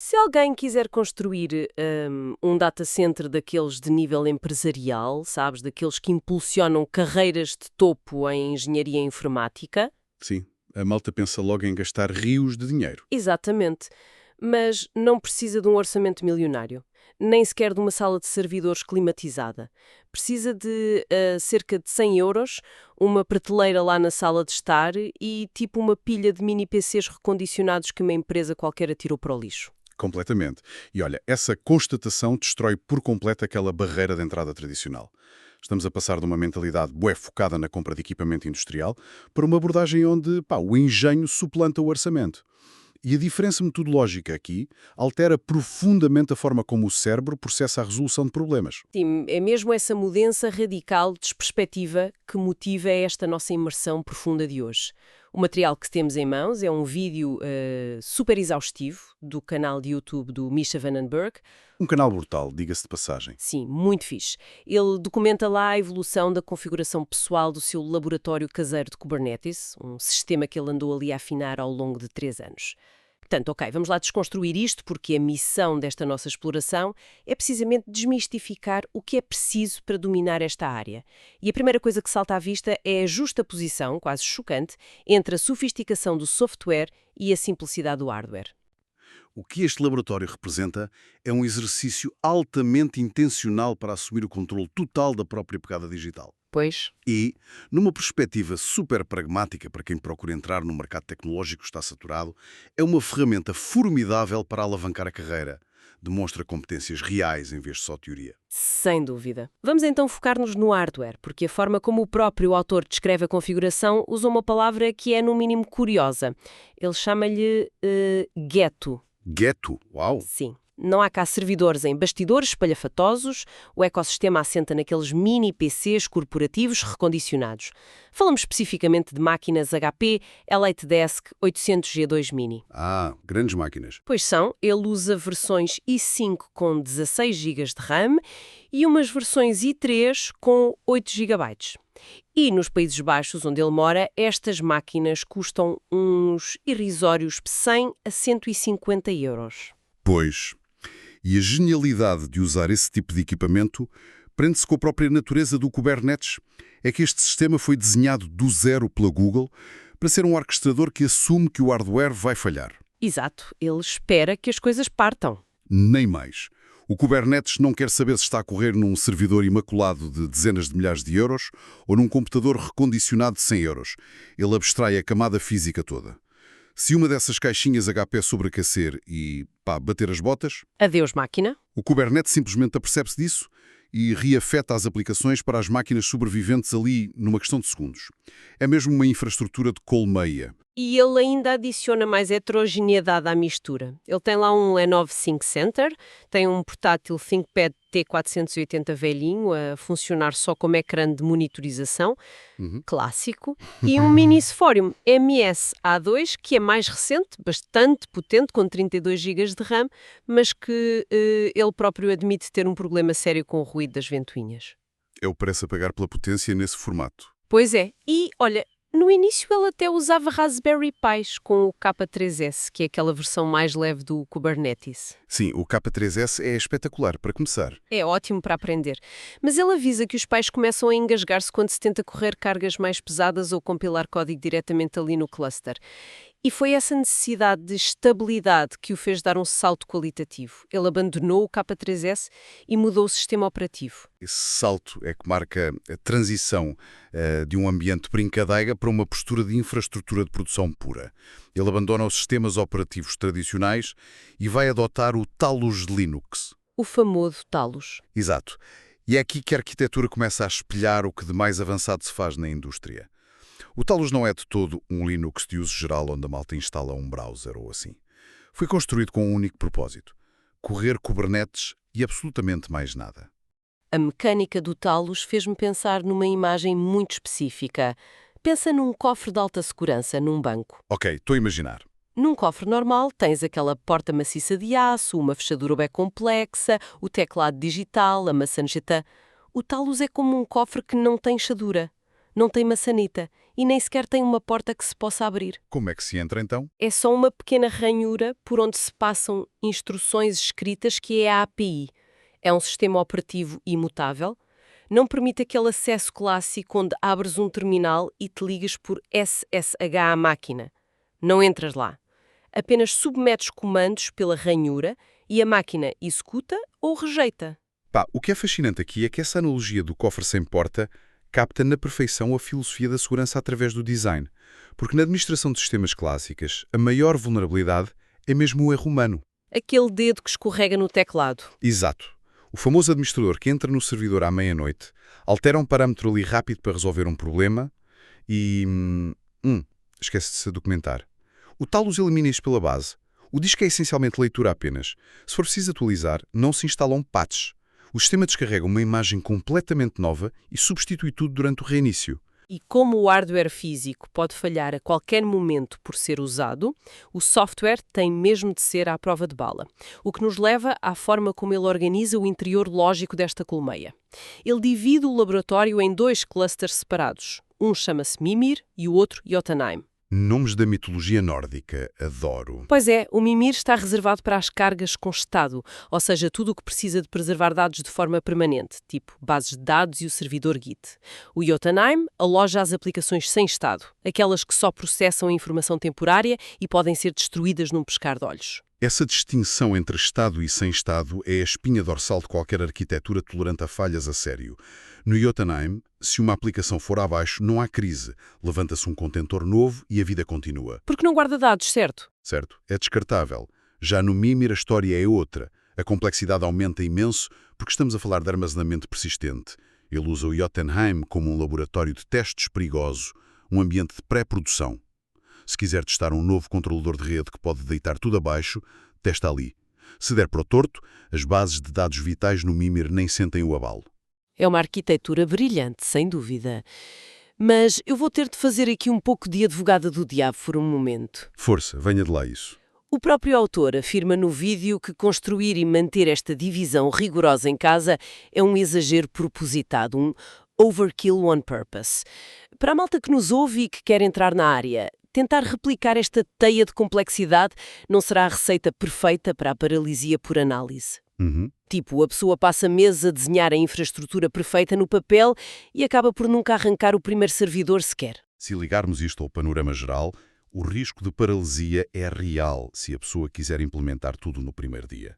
Se alguém quiser construir um data center daqueles de nível empresarial, sabes, daqueles que impulsionam carreiras de topo em engenharia informática, Sim, a malta pensa logo em gastar rios de dinheiro. exatamente, mas não precisa de um orçamento milionário, nem sequer de uma sala de servidores climatizada. Precisa de cerca de 100 euros, uma prateleira lá na sala de estar e tipo uma pilha de mini PCs recondicionados que uma empresa qualquer atirou para o lixo. Completamente. E olha, essa constatação destrói por completo aquela barreira de entrada tradicional. Estamos a passar de uma mentalidade bué focada na compra de equipamento industrial para uma abordagem onde o engenho suplanta o orçamento. E a diferença metodológica aqui altera profundamente a forma como o cérebro processa a resolução de problemas. Sim, é mesmo essa mudança radical de perspectiva que motiva esta nossa imersão profunda de hoje. O material que temos em mãos é um vídeo super exaustivo do canal de YouTube do Misha Vandenberg. Um canal brutal, diga-se de passagem. Sim, muito fixe. Ele documenta lá a evolução da configuração pessoal do seu laboratório caseiro de Kubernetes, um sistema que ele andou ali a afinar ao longo de 3 anos. Portanto, ok, vamos lá desconstruir isto, porque a missão desta nossa exploração é precisamente desmistificar o que é preciso para dominar esta área. E a primeira coisa que salta à vista é a justa posição, quase chocante, entre a sofisticação do software e a simplicidade do hardware. O que este laboratório representa é um exercício altamente intencional para assumir o controle total da própria pegada digital. Pois. E, numa perspectiva super pragmática para quem procura entrar no mercado tecnológico que está saturado, é uma ferramenta formidável para alavancar a carreira. Demonstra competências reais em vez de só teoria. Sem dúvida. Vamos então focar-nos no hardware, porque a forma como o próprio autor descreve a configuração usa uma palavra que é, no mínimo, curiosa. Ele chama-lhe ghetto. Ghetto, uau! Sim. Não há cá servidores em bastidores espalhafatosos, o ecossistema assenta naqueles mini PCs corporativos recondicionados. Falamos especificamente de máquinas HP EliteDesk 800G2 Mini. Grandes máquinas. Pois são, ele usa versões i5 com 16 GB de RAM e umas versões i3 com 8 GB. E nos Países Baixos, onde ele mora, estas máquinas custam uns irrisórios 100 a 150 euros. Pois. E a genialidade de usar esse tipo de equipamento prende-se com a própria natureza do Kubernetes. É que este sistema foi desenhado do zero pela Google para ser um orquestrador que assume que o hardware vai falhar. Exato, ele espera que as coisas partam. Nem mais. O Kubernetes não quer saber se está a correr num servidor imaculado de dezenas de milhares de euros ou num computador recondicionado de 100 euros. Ele abstrai a camada física toda. Se uma dessas caixinhas HP sobreaquecer e, bater as botas, Adeus, máquina. o Kubernetes simplesmente apercebe-se disso e reafeta as aplicações para as máquinas sobreviventes ali numa questão de segundos. É mesmo uma infraestrutura de colmeia. E ele ainda adiciona mais heterogeneidade à mistura. Ele tem lá um Lenovo ThinkCenter, tem um portátil ThinkPad T480 velhinho a funcionar só como ecrã de monitorização, clássico, e um mini Sphorium MS-A2, que é mais recente, bastante potente, com 32 GB de RAM, mas que ele próprio admite ter um problema sério com o ruído das ventoinhas. É o preço a pagar pela potência nesse formato. Pois é, e olha, no início ele até usava Raspberry Pis com o K3S, que é aquela versão mais leve do Kubernetes. Sim, o K3S é espetacular, para começar. É ótimo para aprender. Mas ele avisa que os pais começam a engasgar-se quando se tenta correr cargas mais pesadas ou compilar código diretamente ali no cluster. E foi essa necessidade de estabilidade que o fez dar um salto qualitativo. Ele abandonou o K3S e mudou o sistema operativo. Esse salto é que marca a transição de um ambiente brincadeira para uma postura de infraestrutura de produção pura. Ele abandona os sistemas operativos tradicionais e vai adotar o Talos de Linux. O famoso Talos. Exato. E é aqui que a arquitetura começa a espelhar o que de mais avançado se faz na indústria. O Talos não é de todo um Linux de uso geral onde a malta instala um browser ou assim. Foi construído com um único propósito: correr Kubernetes e absolutamente mais nada. A mecânica do Talos fez-me pensar numa imagem muito específica. Pensa num cofre de alta segurança num banco. Ok, estou a imaginar. Num cofre normal tens aquela porta maciça de aço, uma fechadura bem complexa, o teclado digital, a maçaneta. O Talos é como um cofre que não tem fechadura, não tem maçaneta e nem sequer tem uma porta que se possa abrir. Como é que se entra, então? É só uma pequena ranhura por onde se passam instruções escritas que é a API. É um sistema operativo imutável. Não permite aquele acesso clássico onde abres um terminal e te ligas por SSH à máquina. Não entras lá. Apenas submetes comandos pela ranhura e a máquina executa ou rejeita. Pá, o que é fascinante aqui é que essa analogia do cofre sem porta capta na perfeição a filosofia da segurança através do design. Porque na administração de sistemas clássicas, a maior vulnerabilidade é mesmo o erro humano. Aquele dedo que escorrega no teclado. Exato. O famoso administrador que entra no servidor à meia-noite, altera um parâmetro ali rápido para resolver um problema e... esquece-se de documentar. O tal os elimina isto pela base. O disco é essencialmente leitura apenas. Se for preciso atualizar, não se instalam patches. O sistema descarrega uma imagem completamente nova e substitui tudo durante o reinício. E como o hardware físico pode falhar a qualquer momento por ser usado, o software tem mesmo de ser à prova de bala. O que nos leva à forma como ele organiza o interior lógico desta colmeia. Ele divide o laboratório em 2 clusters separados. Um chama-se Mimir e o outro Jotunheim. Nomes da mitologia nórdica, adoro. Pois é, o Mimir está reservado para as cargas com estado, ou seja, tudo o que precisa de preservar dados de forma permanente, tipo bases de dados e o servidor Git. O Jotunheim aloja as aplicações sem estado, aquelas que só processam a informação temporária e podem ser destruídas num piscar de olhos. Essa distinção entre Estado e sem Estado é a espinha dorsal de qualquer arquitetura tolerante a falhas a sério. No Jotunheim, se uma aplicação for abaixo, não há crise. Levanta-se um contentor novo e a vida continua. Porque não guarda dados, certo? Certo? É descartável. Já no Mimir a história é outra. A complexidade aumenta imenso porque estamos a falar de armazenamento persistente. Ele usa o Jotunheim como um laboratório de testes perigoso, um ambiente de pré-produção. Se quiser testar um novo controlador de rede que pode deitar tudo abaixo, testa ali. Se der para o torto, as bases de dados vitais no Mimir nem sentem o abalo. É uma arquitetura brilhante, sem dúvida. Mas eu vou ter de fazer aqui um pouco de advogada do diabo por um momento. Força, venha de lá isso. O próprio autor afirma no vídeo que construir e manter esta divisão rigorosa em casa é um exagero propositado, um overkill on purpose. Para a malta que nos ouve e que quer entrar na área, tentar replicar esta teia de complexidade não será a receita perfeita para a paralisia por análise. Tipo, a pessoa passa meses a desenhar a infraestrutura perfeita no papel e acaba por nunca arrancar o primeiro servidor sequer. Se ligarmos isto ao panorama geral, o risco de paralisia é real se a pessoa quiser implementar tudo no primeiro dia.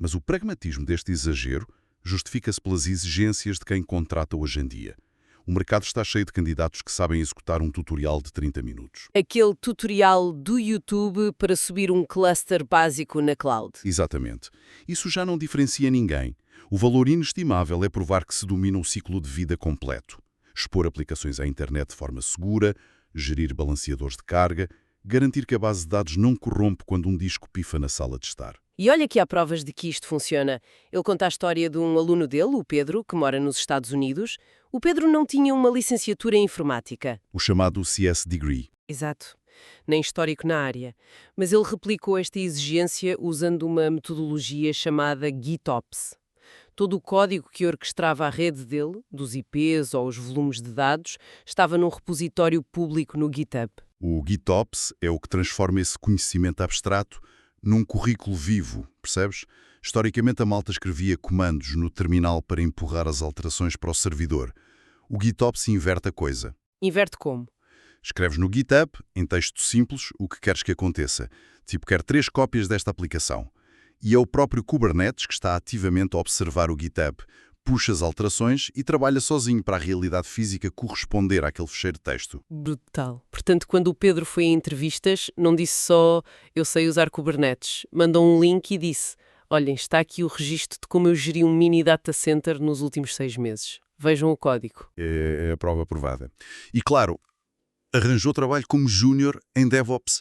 Mas o pragmatismo deste exagero justifica-se pelas exigências de quem contrata hoje em dia. O mercado está cheio de candidatos que sabem executar um tutorial de 30 minutos. Aquele tutorial do YouTube para subir um cluster básico na cloud. Exatamente. Isso já não diferencia ninguém. O valor inestimável é provar que se domina um ciclo de vida completo. Expor aplicações à internet de forma segura, gerir balanceadores de carga, garantir que a base de dados não corrompe quando um disco pifa na sala de estar. E olha que há provas de que isto funciona. Ele conta a história de um aluno dele, o Pedro, que mora nos Estados Unidos. O Pedro não tinha uma licenciatura em informática. O chamado CS Degree. Exato. Nem histórico na área. Mas ele replicou esta exigência usando uma metodologia chamada GitOps. Todo o código que orquestrava a rede dele, dos IPs ou os volumes de dados, estava num repositório público no GitHub. O GitOps é o que transforma esse conhecimento abstrato num currículo vivo, percebes? Historicamente, a malta escrevia comandos no terminal para empurrar as alterações para o servidor. O GitOps inverte a coisa. Inverte como? Escreves no GitHub, em texto simples, o que queres que aconteça. Tipo, quero 3 cópias desta aplicação. E é o próprio Kubernetes que está ativamente a observar o GitHub, puxa as alterações e trabalha sozinho para a realidade física corresponder àquele fecheiro de texto. Brutal. Portanto, quando o Pedro foi a entrevistas, não disse só eu sei usar Kubernetes. Mandou um link e disse, olhem, está aqui o registro de como eu geri um mini data center nos últimos 6 meses. Vejam o código. É a prova provada. E claro, arranjou trabalho como júnior em DevOps.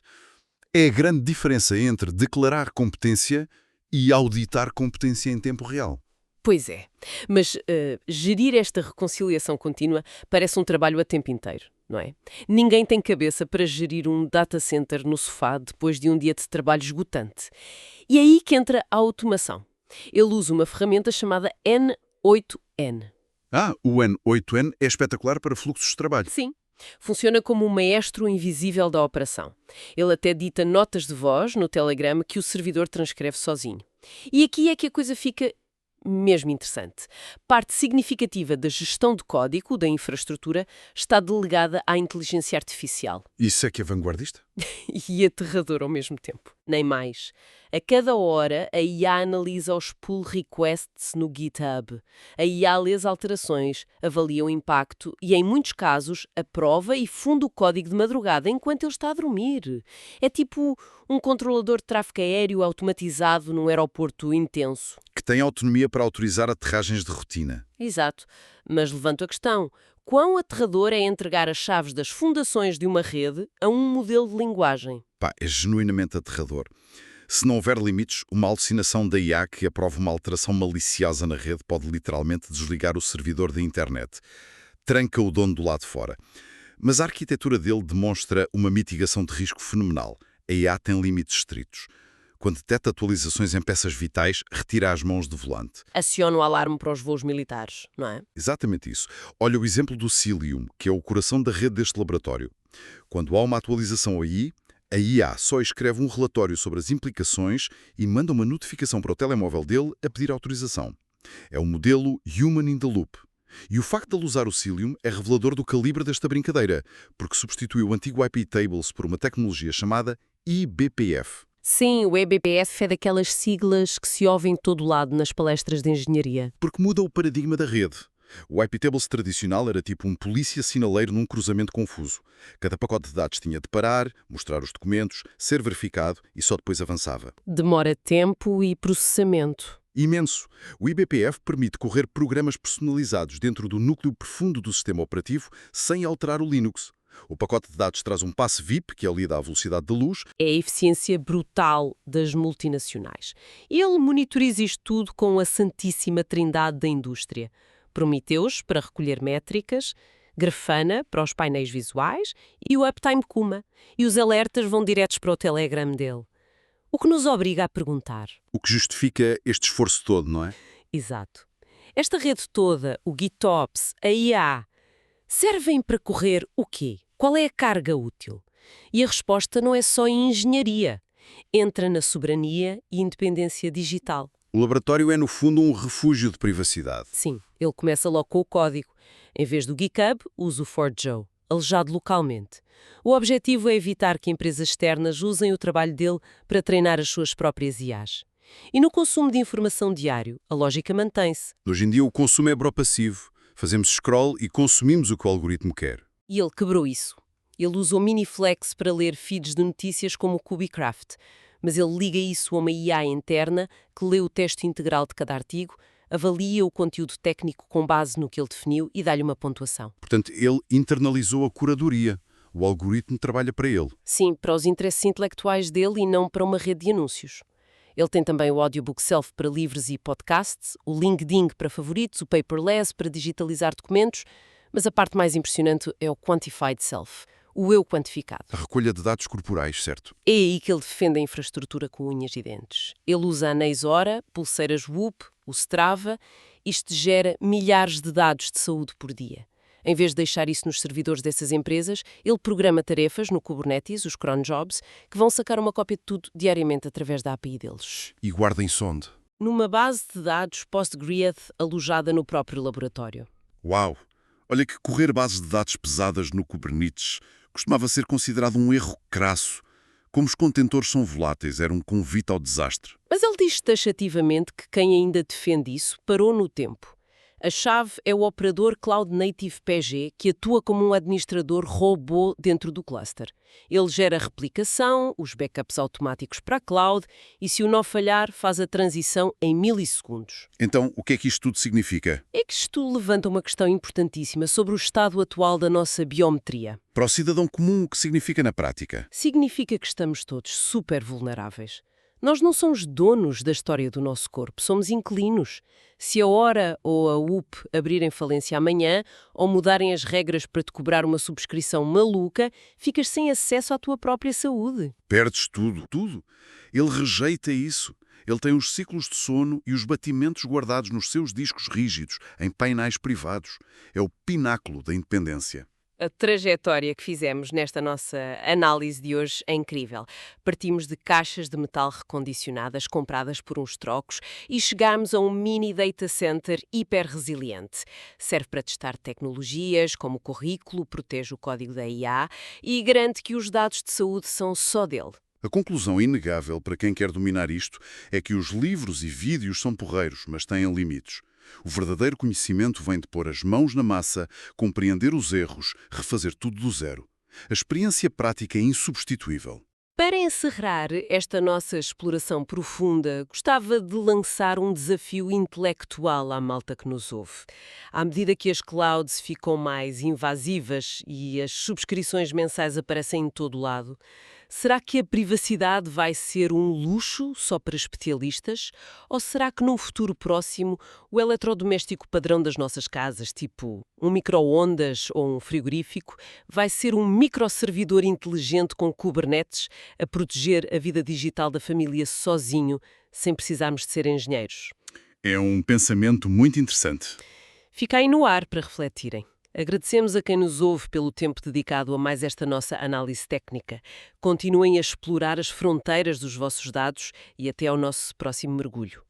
É a grande diferença entre declarar competência e auditar competência em tempo real. Pois é, mas gerir esta reconciliação contínua parece um trabalho a tempo inteiro, não é? Ninguém tem cabeça para gerir um data center no sofá depois de um dia de trabalho esgotante. E é aí que entra a automação. Ele usa uma ferramenta chamada N8N. O N8N é espetacular para fluxos de trabalho. Sim, Funciona como um maestro invisível da operação. Ele até dita notas de voz no telegrama que o servidor transcreve sozinho. E aqui é que a coisa fica mesmo interessante. Parte significativa da gestão de código da infraestrutura está delegada à inteligência artificial. Isso é que é vanguardista? E aterrador ao mesmo tempo. Nem mais. A cada hora, a IA analisa os pull requests no GitHub. A IA lê as alterações, avalia o impacto e, em muitos casos, aprova e funda o código de madrugada enquanto ele está a dormir. É tipo um controlador de tráfego aéreo automatizado num aeroporto intenso. Que tem autonomia para autorizar aterragens de rotina. Exato. Mas levanto a questão. Quão aterrador é entregar as chaves das fundações de uma rede a um modelo de linguagem? Pá, é genuinamente aterrador. Se não houver limites, uma alucinação da IA que aprova uma alteração maliciosa na rede pode literalmente desligar o servidor da internet. Tranca o dono do lado de fora. Mas a arquitetura dele demonstra uma mitigação de risco fenomenal. A IA tem limites estritos. Quando detecta atualizações em peças vitais, retira as mãos do volante. Aciona o alarme para os voos militares, não é? Exatamente isso. Olha o exemplo do Cilium, que é o coração da rede deste laboratório. Quando há uma atualização aí, a IA só escreve um relatório sobre as implicações e manda uma notificação para o telemóvel dele a pedir autorização. É o modelo Human in the Loop. E o facto de ele usar o Cilium é revelador do calibre desta brincadeira, porque substituiu o antigo IP Tables por uma tecnologia chamada eBPF. Sim, o eBPF é daquelas siglas que se ouvem em todo lado nas palestras de engenharia. Porque muda o paradigma da rede. O IP Tables tradicional era tipo um polícia-sinaleiro num cruzamento confuso. Cada pacote de dados tinha de parar, mostrar os documentos, ser verificado e só depois avançava. Demora tempo e processamento. Imenso. O eBPF permite correr programas personalizados dentro do núcleo profundo do sistema operativo sem alterar o Linux. O pacote de dados traz um passe VIP, que é lido à velocidade da luz. É a eficiência brutal das multinacionais. Ele monitoriza isto tudo com a santíssima trindade da indústria. Prometheus, para recolher métricas, Grafana, para os painéis visuais, e o Uptime Kuma. E os alertas vão diretos para o Telegram dele. O que nos obriga a perguntar. O que justifica este esforço todo, não é? Exato. Esta rede toda, o GitOps, a IA, servem para correr o quê? Qual é a carga útil? E a resposta não é só em engenharia. Entra na soberania e independência digital. O laboratório é, no fundo, um refúgio de privacidade. Sim, ele começa logo com o código. Em vez do GitHub, usa o ForJoe, alojado localmente. O objetivo é evitar que empresas externas usem o trabalho dele para treinar as suas próprias IAs. E no consumo de informação diário, a lógica mantém-se. Hoje em dia, o consumo é propassivo. Fazemos scroll e consumimos o que o algoritmo quer. E ele quebrou isso. Ele usa o Miniflex para ler feeds de notícias como o Kubicraft, mas ele liga isso a uma IA interna que lê o texto integral de cada artigo, avalia o conteúdo técnico com base no que ele definiu e dá-lhe uma pontuação. Portanto, ele internalizou a curadoria. O algoritmo trabalha para ele. Sim, para os interesses intelectuais dele e não para uma rede de anúncios. Ele tem também o Audiobook Self para livros e podcasts, o LinkedIn para favoritos, o Paperless para digitalizar documentos, mas a parte mais impressionante é o Quantified Self, o eu quantificado. A recolha de dados corporais, certo? É aí que ele defende a infraestrutura com unhas e dentes. Ele usa anéis Oura, pulseiras Whoop, o Strava. Isto gera milhares de dados de saúde por dia. Em vez de deixar isso nos servidores dessas empresas, ele programa tarefas no Kubernetes, os cron jobs, que vão sacar uma cópia de tudo diariamente através da API deles. E guarda em sonde. Numa base de dados PostgreSQL alojada no próprio laboratório. Uau! Olha que correr bases de dados pesadas no Kubernetes costumava ser considerado um erro crasso. Como os contentores são voláteis, era um convite ao desastre. Mas ele diz taxativamente que quem ainda defende isso parou no tempo. A chave é o operador Cloud Native PG, que atua como um administrador robô dentro do cluster. Ele gera a replicação, os backups automáticos para a cloud e, se o nó falhar, faz a transição em milissegundos. Então, o que é que isto tudo significa? É que isto levanta uma questão importantíssima sobre o estado atual da nossa biometria. Para o cidadão comum, o que significa na prática? Significa que estamos todos super vulneráveis. Nós não somos donos da história do nosso corpo, somos inquilinos. Se a Oura ou a UP abrirem falência amanhã ou mudarem as regras para te cobrar uma subscrição maluca, ficas sem acesso à tua própria saúde. Perdes tudo, tudo. Ele rejeita isso. Ele tem os ciclos de sono e os batimentos guardados nos seus discos rígidos, em painéis privados. É o pináculo da independência. A trajetória que fizemos nesta nossa análise de hoje é incrível. Partimos de caixas de metal recondicionadas compradas por uns trocos e chegámos a um mini data center hiper resiliente. Serve para testar tecnologias, como o currículo, protege o código da IA e garante que os dados de saúde são só dele. A conclusão inegável para quem quer dominar isto é que os livros e vídeos são porreiros, mas têm limites. O verdadeiro conhecimento vem de pôr as mãos na massa, compreender os erros, refazer tudo do zero. A experiência prática é insubstituível. Para encerrar esta nossa exploração profunda, gostava de lançar um desafio intelectual à malta que nos ouve. À medida que as clouds ficam mais invasivas e as subscrições mensais aparecem em todo lado, será que a privacidade vai ser um luxo só para especialistas? Ou será que num futuro próximo o eletrodoméstico padrão das nossas casas, tipo um micro-ondas ou um frigorífico, vai ser um microservidor inteligente com Kubernetes a proteger a vida digital da família sozinho, sem precisarmos de ser engenheiros? É um pensamento muito interessante. Fica aí no ar para refletirem. Agradecemos a quem nos ouve pelo tempo dedicado a mais esta nossa análise técnica. Continuem a explorar as fronteiras dos vossos dados e até ao nosso próximo mergulho.